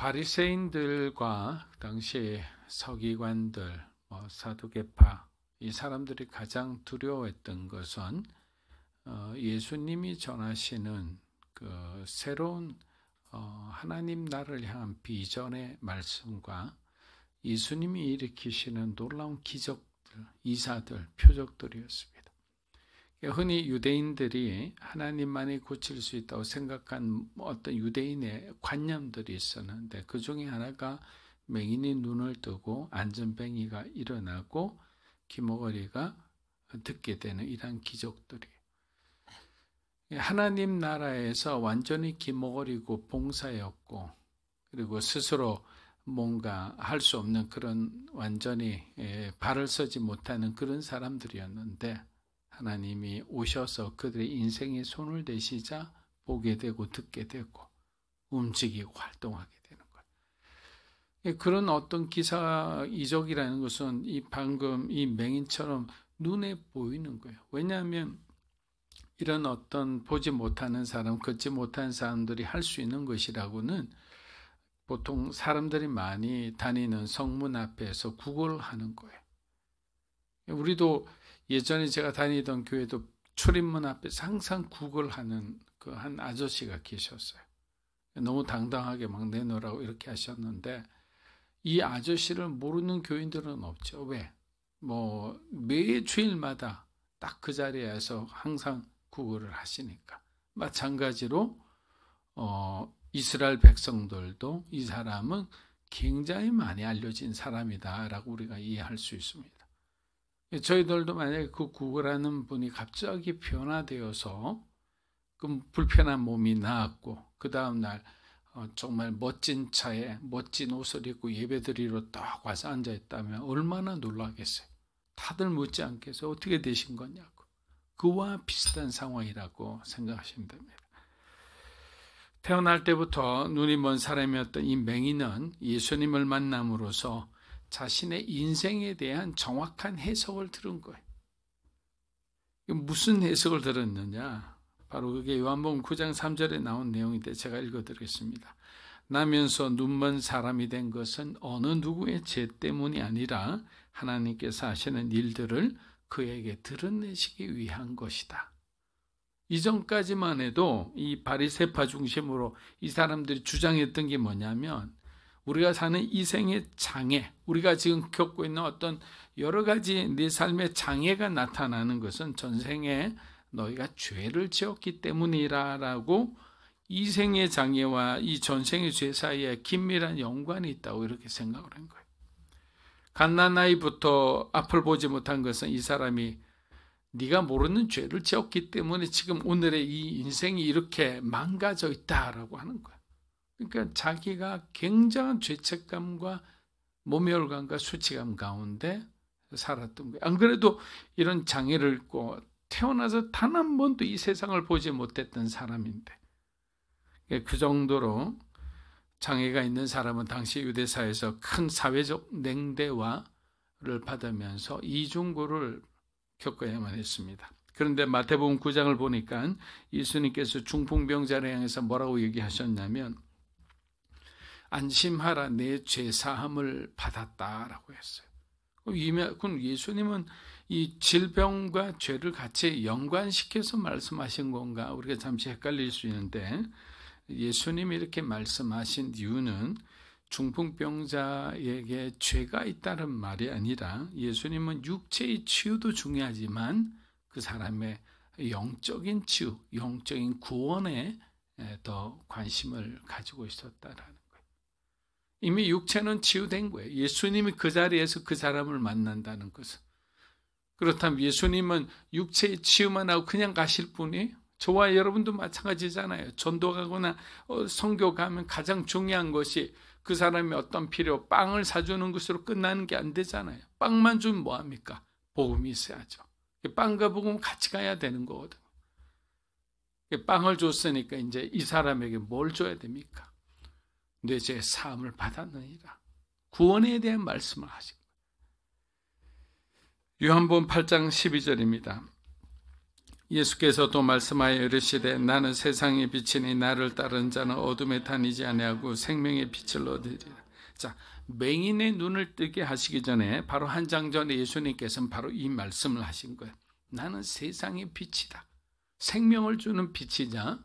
바리새인들과 당시 서기관들, 사두개파 이 사람들이 가장 두려워했던 것은 예수님이 전하시는 그 새로운 하나님 나라를 향한 비전의 말씀과 예수님이 일으키시는 놀라운 기적들, 이사들, 표적들이었습니다. 흔히 유대인들이 하나님만이 고칠 수 있다고 생각한 어떤 유대인의 관념들이 있었는데 그 중에 하나가 맹인이 눈을 뜨고 안전뱅이가 일어나고 귀머거리가 듣게 되는 이러한 기적들이에요. 하나님 나라에서 완전히 귀머거리고 봉사였고 그리고 스스로 뭔가 할 수 없는 그런 완전히 발을 서지 못하는 그런 사람들이었는데 하나님이 오셔서 그들의 인생에 손을 대시자 보게 되고 듣게 되고 움직이고 활동하게 되는 거예요. 그런 어떤 기사 이적이라는 것은 방금 이 맹인처럼 눈에 보이는 거예요. 왜냐하면 이런 어떤 보지 못하는 사람, 걷지 못하는 사람들이 할 수 있는 것이라고는 보통 사람들이 많이 다니는 성문 앞에서 구걸을 하는 거예요. 우리도 예전에 제가 다니던 교회도 출입문 앞에서 항상 구걸하는 그 한 아저씨가 계셨어요. 너무 당당하게 막 내놓으라고 이렇게 하셨는데 이 아저씨를 모르는 교인들은 없죠. 왜? 매 주일마다 딱 그 자리에서 항상 구걸을 하시니까. 마찬가지로 이스라엘 백성들도 이 사람은 굉장히 많이 알려진 사람이다라고 우리가 이해할 수 있습니다. 저희들도 만약에 그 구걸하는 분이 갑자기 변화되어서 그 불편한 몸이 나았고 그 다음날 정말 멋진 차에 멋진 옷을 입고 예배드리러 딱 와서 앉아있다면 얼마나 놀라겠어요. 다들 묻지 않겠어요. 어떻게 되신 거냐고. 그와 비슷한 상황이라고 생각하시면 됩니다. 태어날 때부터 눈이 먼 사람이었던 이 맹인은 예수님을 만남으로써 자신의 인생에 대한 정확한 해석을 들은 거예요. 무슨 해석을 들었느냐? 바로 그게 요한복음 9장 3절에 나온 내용인데 제가 읽어드리겠습니다. 나면서 눈먼 사람이 된 것은 어느 누구의 죄 때문이 아니라 하나님께서 하시는 일들을 그에게 드러내시기 위한 것이다. 이전까지만 해도 이 바리새파 중심으로 이 사람들이 주장했던 게 뭐냐면 우리가 사는 이 생의 장애, 우리가 지금 겪고 있는 어떤 여러 가지 내 삶의 장애가 나타나는 것은 전생에 너희가 죄를 지었기 때문이라고 이 생의 장애와 이 전생의 죄 사이에 긴밀한 연관이 있다고 이렇게 생각을 한 거예요. 갓난 나이부터 앞을 보지 못한 것은 이 사람이 네가 모르는 죄를 지었기 때문에 지금 오늘의 이 인생이 이렇게 망가져 있다라고 하는 거예요. 그러니까 자기가 굉장한 죄책감과 모멸감과 수치감 가운데 살았던 거예요. 안 그래도 이런 장애를 입고 태어나서 단 한 번도 이 세상을 보지 못했던 사람인데 그 정도로 장애가 있는 사람은 당시 유대사회에서 큰 사회적 냉대화를 받으면서 이중고를 겪어야만 했습니다. 그런데 마태복음 9장을 보니까 예수님께서 중풍병자를 향해서 뭐라고 얘기하셨냐면 안심하라 내 죄사함을 받았다라고 했어요. 그럼 예수님은 이 질병과 죄를 같이 연관시켜서 말씀하신 건가? 우리가 잠시 헷갈릴 수 있는데 예수님이 이렇게 말씀하신 이유는 중풍병자에게 죄가 있다는 말이 아니라 예수님은 육체의 치유도 중요하지만 그 사람의 영적인 치유, 영적인 구원에 더 관심을 가지고 있었다라는 거예요. 이미 육체는 치유된 거예요. 예수님이 그 자리에서 그 사람을 만난다는 것은. 그렇다면 예수님은 육체의 치유만 하고 그냥 가실 분이에요? 저와 여러분도 마찬가지잖아요. 전도 가거나 선교 가면 가장 중요한 것이 그 사람이 어떤 필요, 빵을 사주는 것으로 끝나는 게 안 되잖아요. 빵만 주면 뭐합니까? 복음이 있어야죠. 빵과 복음 같이 가야 되는 거거든요. 빵을 줬으니까 이제 이 사람에게 뭘 줘야 됩니까? 내 죄 사함을 받았느니라. 구원에 대한 말씀을 하신 거예요. 요한복음 8장 12절입니다. 예수께서 또 말씀하여 이르시되 나는 세상의 빛이니 나를 따르는 자는 어둠에 다니지 아니하고 생명의 빛을 얻으리라. 자, 맹인의 눈을 뜨게 하시기 전에 바로 한 장 전에 예수님께서는 바로 이 말씀을 하신 거예요. 나는 세상의 빛이다. 생명을 주는 빛이냐?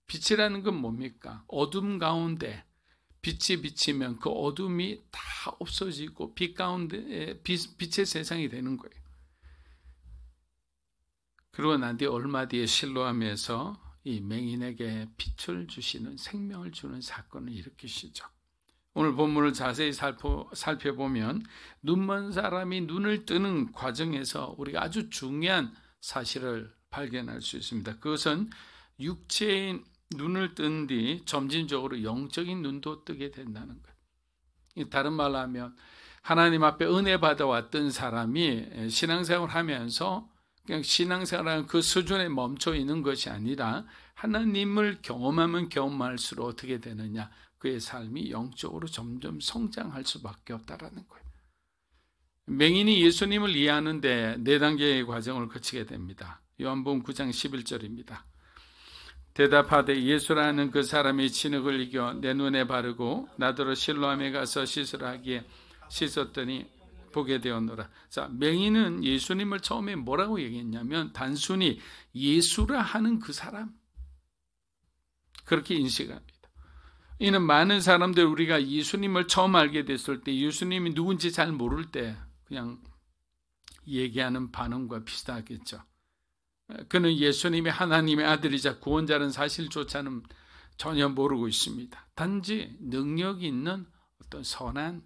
빛이라는 건 뭡니까? 어둠 가운데 빛이 비치면 그 어둠이 다 없어지고 빛 가운데 빛의 세상이 되는 거예요. 그러고 난 뒤 얼마 뒤에 실로암에서 이 맹인에게 빛을 주시는, 생명을 주는 사건을 일으키시죠. 오늘 본문을 자세히 살펴보면 눈먼 사람이 눈을 뜨는 과정에서 우리가 아주 중요한 사실을 발견할 수 있습니다. 그것은 육체의 눈을 뜬 뒤 점진적으로 영적인 눈도 뜨게 된다는 거예요. 다른 말로 하면 하나님 앞에 은혜 받아왔던 사람이 신앙생활을 하면서 그냥 신앙생활하는 그 수준에 멈춰 있는 것이 아니라 하나님을 경험하면 경험할수록 어떻게 되느냐, 그의 삶이 영적으로 점점 성장할 수밖에 없다라는 거예요. 맹인이 예수님을 이해하는데 4단계의 과정을 거치게 됩니다. 요한복음 9장 11절입니다. 대답하되 예수라는 그 사람이 진흙을 이겨 내 눈에 바르고 나더러 실로암에 가서 씻으라 하기에 씻었더니 보게 되었노라. 자, 맹인은 예수님을 처음에 뭐라고 얘기했냐면 단순히 예수라 하는 그 사람, 그렇게 인식합니다. 이는 많은 사람들, 우리가 예수님을 처음 알게 됐을 때 예수님이 누군지 잘 모를 때 그냥 얘기하는 반응과 비슷하겠죠. 그는 예수님이 하나님의 아들이자 구원자라는 사실조차는 전혀 모르고 있습니다. 단지 능력이 있는 어떤 선한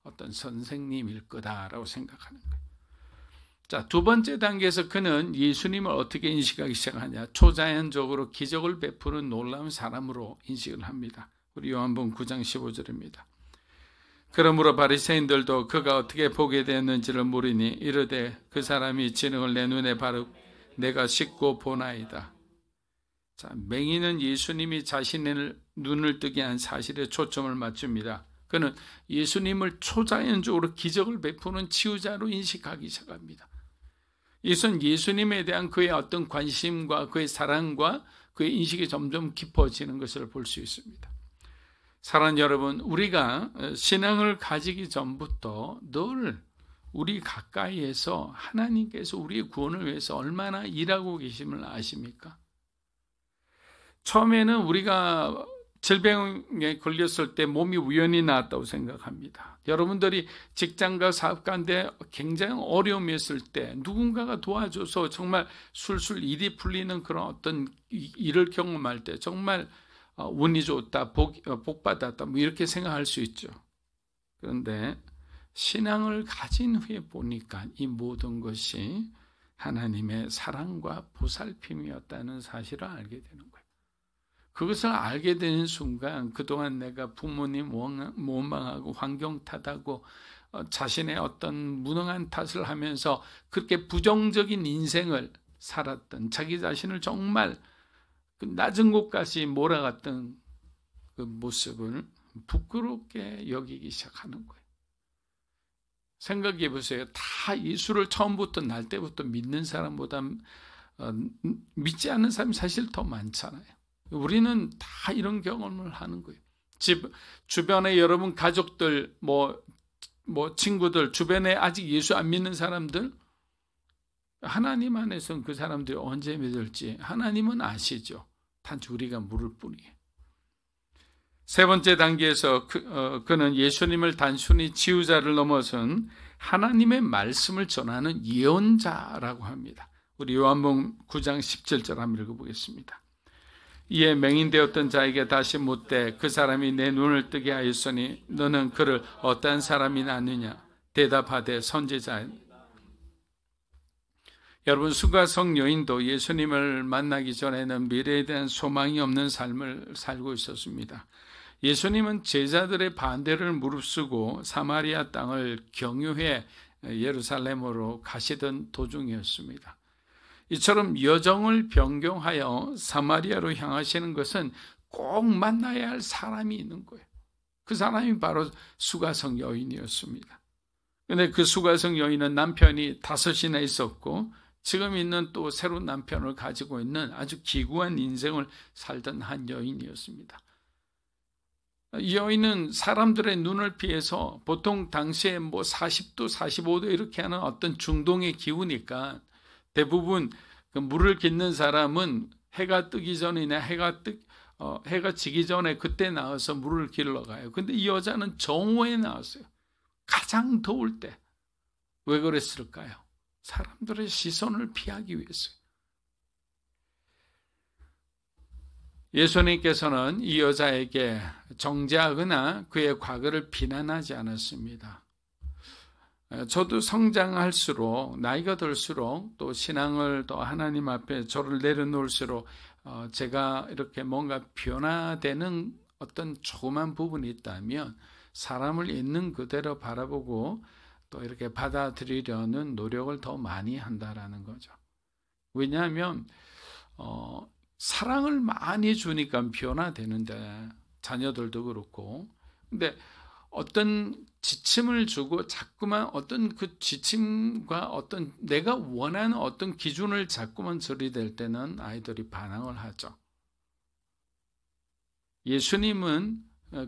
어떤 선생님일 거다라고 생각하는 거예요. 자, 2번째 단계에서 그는 예수님을 어떻게 인식하기 시작하냐, 초자연적으로 기적을 베푸는 놀라운 사람으로 인식을 합니다. 우리 요한복음 9장 15절입니다. 그러므로 바리새인들도 그가 어떻게 보게 되었는지를 물으니 이르되 그 사람이 진흙을 내 눈에 바르고 내가 씻고 보나이다. 자, 맹인은 예수님이 자신의 눈을 뜨게 한 사실에 초점을 맞춥니다. 그는 예수님을 초자연적으로 기적을 베푸는 치유자로 인식하기 시작합니다. 이것은 예수님에 대한 그의 어떤 관심과 그의 사랑과 그의 인식이 점점 깊어지는 것을 볼 수 있습니다. 사랑하는 여러분, 우리가 신앙을 가지기 전부터 늘 우리 가까이에서 하나님께서 우리의 구원을 위해서 얼마나 일하고 계심을 아십니까? 처음에는 우리가 질병에 걸렸을 때 몸이 우연히 나았다고 생각합니다. 여러분들이 직장가 사업가인데 굉장히 어려움이 있을 때 누군가가 도와줘서 정말 술술 일이 풀리는 그런 어떤 일을 경험할 때 정말 운이 좋다, 복 받았다, 뭐 이렇게 생각할 수 있죠. 그런데 신앙을 가진 후에 보니까 이 모든 것이 하나님의 사랑과 보살핌이었다는 사실을 알게 되는 거예요. 그것을 알게 되는 순간 그동안 내가 부모님 원망하고 환경 탓하고 자신의 어떤 무능한 탓을 하면서 그렇게 부정적인 인생을 살았던, 자기 자신을 정말 그 낮은 곳까지 몰아갔던 그 모습을 부끄럽게 여기기 시작하는 거예요. 생각해 보세요. 다 예수를 처음부터 날 때부터 믿는 사람보다 믿지 않는 사람이 사실 더 많잖아요. 우리는 다 이런 경험을 하는 거예요. 주변에 여러분 가족들, 뭐 친구들, 주변에 아직 예수 안 믿는 사람들, 하나님 안에서는 그 사람들이 언제 믿을지 하나님은 아시죠. 단지 우리가 모를 뿐이에요. 3번째 단계에서 그는 예수님을 단순히 치유자를 넘어선 하나님의 말씀을 전하는 예언자라고 합니다. 우리 요한복음 9장 17절 한번 읽어보겠습니다. 이에 맹인되었던 자에게 다시 묻되 그 사람이 내 눈을 뜨게 하였으니 너는 그를 어떠한 사람이 아느냐? 대답하되 선지자. 여러분, 수가성 여인도 예수님을 만나기 전에는 미래에 대한 소망이 없는 삶을 살고 있었습니다. 예수님은 제자들의 반대를 무릅쓰고 사마리아 땅을 경유해 예루살렘으로 가시던 도중이었습니다. 이처럼 여정을 변경하여 사마리아로 향하시는 것은 꼭 만나야 할 사람이 있는 거예요. 그 사람이 바로 수가성 여인이었습니다. 그런데 그 수가성 여인은 남편이 5이나 있었고 지금 있는 또 새로운 남편을 가지고 있는 아주 기구한 인생을 살던 한 여인이었습니다. 이 여인은 사람들의 눈을 피해서 보통 당시에 40도, 45도 이렇게 하는 어떤 중동의 기후니까 대부분 그 물을 깃는 사람은 해가 뜨기 전이나 해가 지기 전에 그때 나와서 물을 길러 가요. 근데 이 여자는 정오에 나왔어요. 가장 더울 때. 왜 그랬을까요? 사람들의 시선을 피하기 위해서요. 예수님께서는 이 여자에게 정죄하거나 그의 과거를 비난하지 않았습니다. 저도 성장할수록, 나이가 들수록, 또 신앙을 또 하나님 앞에 저를 내려놓을수록 제가 이렇게 뭔가 변화되는 어떤 조그만 부분이 있다면 사람을 있는 그대로 바라보고 또 이렇게 받아들이려는 노력을 더 많이 한다라는 거죠. 왜냐하면 사랑을 많이 주니까 변화되는데, 자녀들도 그렇고. 근데 어떤 지침을 주고 자꾸만 어떤 그 지침과 어떤 내가 원하는 어떤 기준을 자꾸만 들이댈 때는 아이들이 반항을 하죠. 예수님은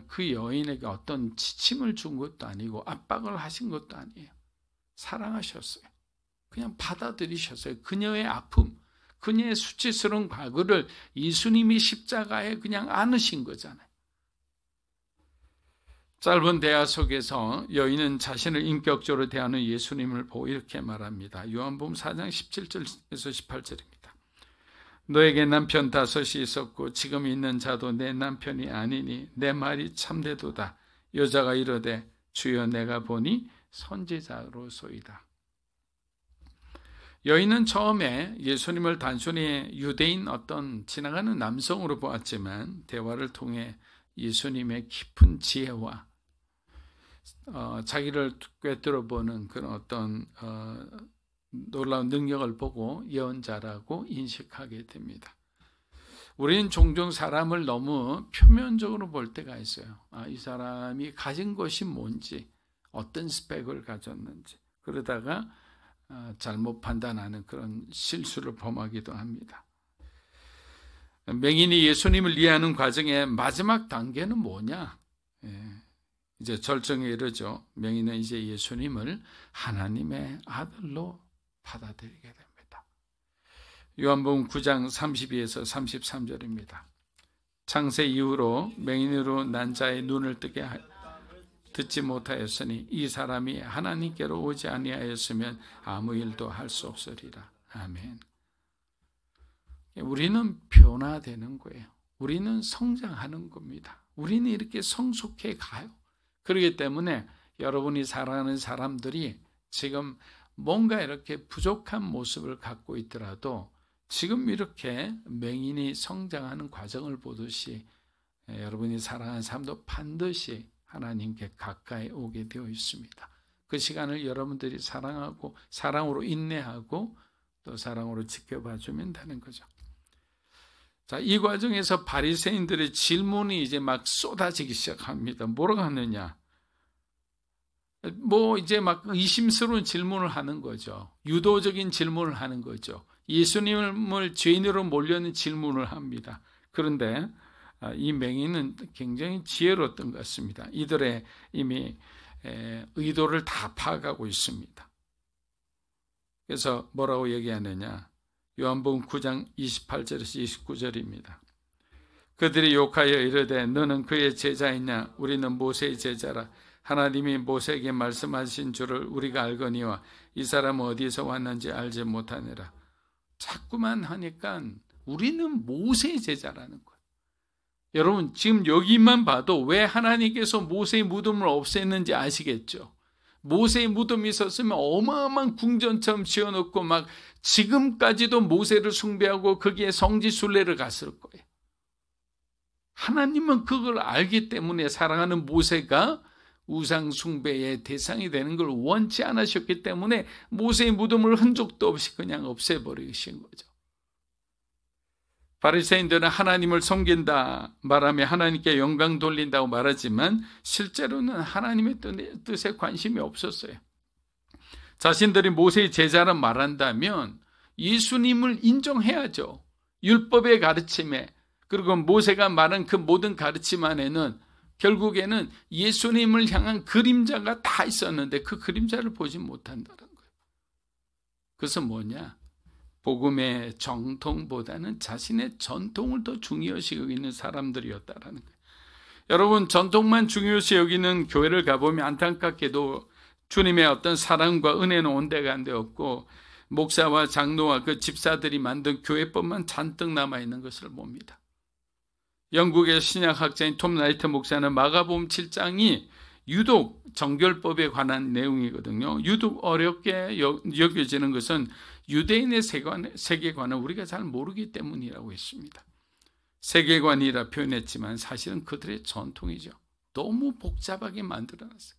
그 여인에게 어떤 지침을 준 것도 아니고 압박을 하신 것도 아니에요. 사랑하셨어요. 그냥 받아들이셨어요. 그녀의 아픔, 그녀의 수치스러운 과거를 예수님이 십자가에 그냥 안으신 거잖아요. 짧은 대화 속에서 여인은 자신을 인격적으로 대하는 예수님을 보고 이렇게 말합니다. 요한복음 4장 17절에서 18절입니다. 너에게 남편 5이 있었고 지금 있는 자도 내 남편이 아니니 내 말이 참되도다. 여자가 이르되 주여 내가 보니 선지자로소이다. 여인은 처음에 예수님을 단순히 유대인 어떤 지나가는 남성으로 보았지만 대화를 통해 예수님의 깊은 지혜와 자기를 꿰뚫어보는 그런 어떤 놀라운 능력을 보고 예언자라고 인식하게 됩니다. 우리는 종종 사람을 너무 표면적으로 볼 때가 있어요. 이 사람이 가진 것이 뭔지, 어떤 스펙을 가졌는지, 그러다가 잘못 판단하는 그런 실수를 범하기도 합니다. 맹인이 예수님을 이해하는 과정의 마지막 단계는 뭐냐? 이제 절정에 이르죠. 맹인은 이제 예수님을 하나님의 아들로 받아들이게 됩니다. 요한복음 9장 32에서 33절입니다. 창세 이후로 맹인으로 난 자의 눈을 뜨게 듣지 못하였으니 이 사람이 하나님께로 오지 아니하였으면 아무 일도 할 수 없으리라. 아멘. 우리는 변화되는 거예요. 우리는 성장하는 겁니다. 우리는 이렇게 성숙해 가요. 그렇기 때문에 여러분이 사랑하는 사람들이 지금 뭔가 이렇게 부족한 모습을 갖고 있더라도 지금 이렇게 맹인이 성장하는 과정을 보듯이 여러분이 사랑하는 사람도 반드시 하나님께 가까이 오게 되어 있습니다. 그 시간을 여러분들이 사랑하고 사랑으로 인내하고 또 사랑으로 지켜봐 주면 되는 거죠. 자, 이 과정에서 바리새인들의 질문이 이제 막 쏟아지기 시작합니다. 뭐라고 하느냐? 이제 막 의심스러운 질문을 하는 거죠. 유도적인 질문을 하는 거죠. 예수님을 죄인으로 몰려는 질문을 합니다. 그런데 이 맹인은 굉장히 지혜로웠던 것 같습니다. 이들의 이미 의도를 다 파악하고 있습니다. 그래서 뭐라고 얘기하느냐? 요한복음 9장 28절에서 29절입니다. 그들이 욕하여 이르되 너는 그의 제자이냐? 우리는 모세의 제자라. 하나님이 모세에게 말씀하신 줄을 우리가 알거니와 이 사람은 어디서 왔는지 알지 못하느라. 자꾸만 하니까 우리는 모세의 제자라는 거예요. 여러분 지금 여기만 봐도 왜 하나님께서 모세의 무덤을 없앴는지 아시겠죠? 모세의 무덤이 있었으면 어마어마한 궁전처럼 지어놓고 막 지금까지도 모세를 숭배하고 거기에 성지순례를 갔을 거예요. 하나님은 그걸 알기 때문에 사랑하는 모세가 우상 숭배의 대상이 되는 걸 원치 않으셨기 때문에 모세의 무덤을 흔적도 없이 그냥 없애버리신 거죠. 바리새인들은 하나님을 섬긴다 말하며 하나님께 영광 돌린다고 말하지만 실제로는 하나님의 뜻에 관심이 없었어요. 자신들이 모세의 제자라 말한다면 예수님을 인정해야죠. 율법의 가르침에, 그리고 모세가 말한 그 모든 가르침 안에는 결국에는 예수님을 향한 그림자가 다 있었는데 그 그림자를 보지 못한다는 거예요. 그것은 뭐냐? 복음의 정통보다는 자신의 전통을 더 중요시 여기는 사람들이었다라는 거예요. 여러분, 전통만 중요시 여기는 교회를 가보면 안타깝게도 주님의 어떤 사랑과 은혜는 온데가 안 되었고, 목사와 장로와 그 집사들이 만든 교회법만 잔뜩 남아있는 것을 봅니다. 영국의 신약학자인 톰 라이트 목사는 마가복음 7장이 유독 정결법에 관한 내용이거든요. 유독 어렵게 여겨지는 것은 유대인의 세계관을 우리가 잘 모르기 때문이라고 했습니다. 세계관이라 표현했지만 사실은 그들의 전통이죠. 너무 복잡하게 만들어놨어요.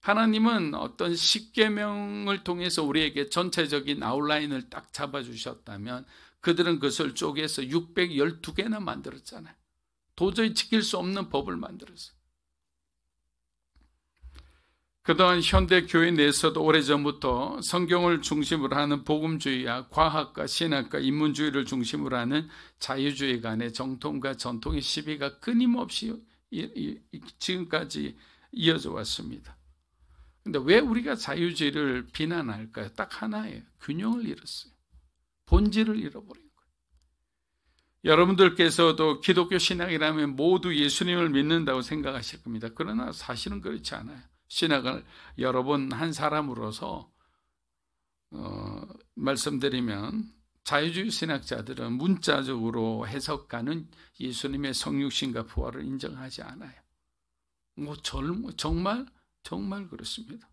하나님은 어떤 십계명을 통해서 우리에게 전체적인 아웃라인을 딱 잡아주셨다면 그들은 그것을 쪼개서 612개나 만들었잖아요. 도저히 지킬 수 없는 법을 만들었어요. 그동안 현대 교회 내에서도 오래전부터 성경을 중심으로 하는 복음주의와 과학과 신학과 인문주의를 중심으로 하는 자유주의 간의 정통과 전통의 시비가 끊임없이 지금까지 이어져 왔습니다. 그런데 왜 우리가 자유주의를 비난할까요? 딱 하나예요. 균형을 잃었어요. 본질을 잃어버린 거예요. 여러분들께서도 기독교 신학이라면 모두 예수님을 믿는다고 생각하실 겁니다. 그러나 사실은 그렇지 않아요. 신학을 여러 번 한 사람으로서 말씀드리면 자유주의 신학자들은 문자적으로 해석가는 예수님의 성육신과 부활을 인정하지 않아요. 정말 그렇습니다.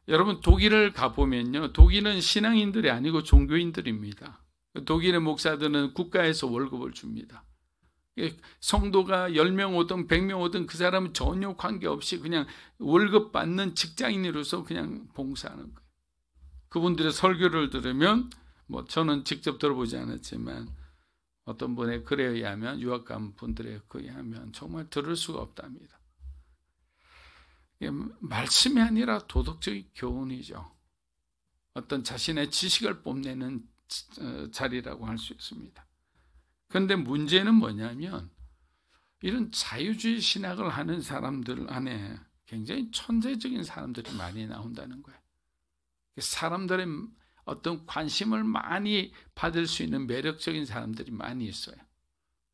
여러분, 독일을 가보면요, 독일은 신앙인들이 아니고 종교인들입니다. 독일의 목사들은 국가에서 월급을 줍니다. 성도가 10명 오든 100명 오든 그 사람은 전혀 관계없이 그냥 월급 받는 직장인으로서 그냥 봉사하는 거예요. 그분들의 설교를 들으면, 저는 직접 들어보지 않았지만 어떤 분의 글에 의하면, 유학 간 분들의 글에 의하면 정말 들을 수가 없답니다. 말씀이 아니라 도덕적인 교훈이죠. 어떤 자신의 지식을 뽐내는 자리라고 할 수 있습니다. 그런데 문제는 뭐냐면 이런 자유주의 신학을 하는 사람들 안에 굉장히 천재적인 사람들이 많이 나온다는 거예요. 사람들의 어떤 관심을 많이 받을 수 있는 매력적인 사람들이 많이 있어요.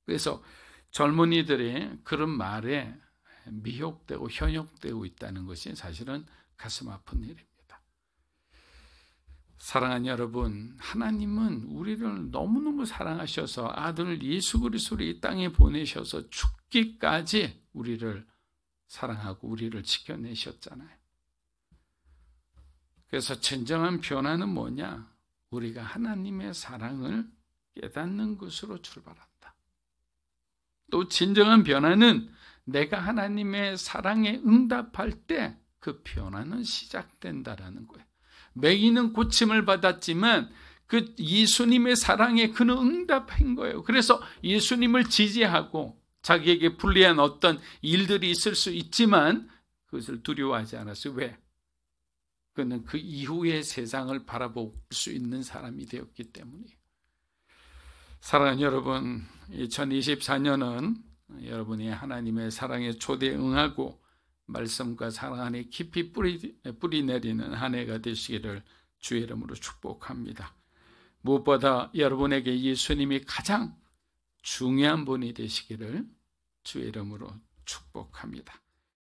그래서 젊은이들이 그런 말에 미혹되고 현혹되고 있다는 것이 사실은 가슴 아픈 일입니다. 사랑하는 여러분, 하나님은 우리를 너무너무 사랑하셔서 아들 예수 그리스도를 이 땅에 보내셔서 죽기까지 우리를 사랑하고 우리를 지켜내셨잖아요. 그래서 진정한 변화는 뭐냐? 우리가 하나님의 사랑을 깨닫는 것으로 출발한다. 또 진정한 변화는 내가 하나님의 사랑에 응답할 때 그 변화는 시작된다라는 거예요. 매기는 고침을 받았지만 그 예수님의 사랑에 그는 응답한 거예요. 그래서 예수님을 지지하고 자기에게 불리한 어떤 일들이 있을 수 있지만 그것을 두려워하지 않았어요. 왜? 그는 그 이후의 세상을 바라볼 수 있는 사람이 되었기 때문이에요. 사랑하는 여러분, 2024년은 여러분이 하나님의 사랑에 초대에 응하고 말씀과 사랑 안에 깊이 뿌리 내리는 한 해가 되시기를 주의 이름으로 축복합니다. 무엇보다 여러분에게 예수님이 가장 중요한 분이 되시기를 주의 이름으로 축복합니다.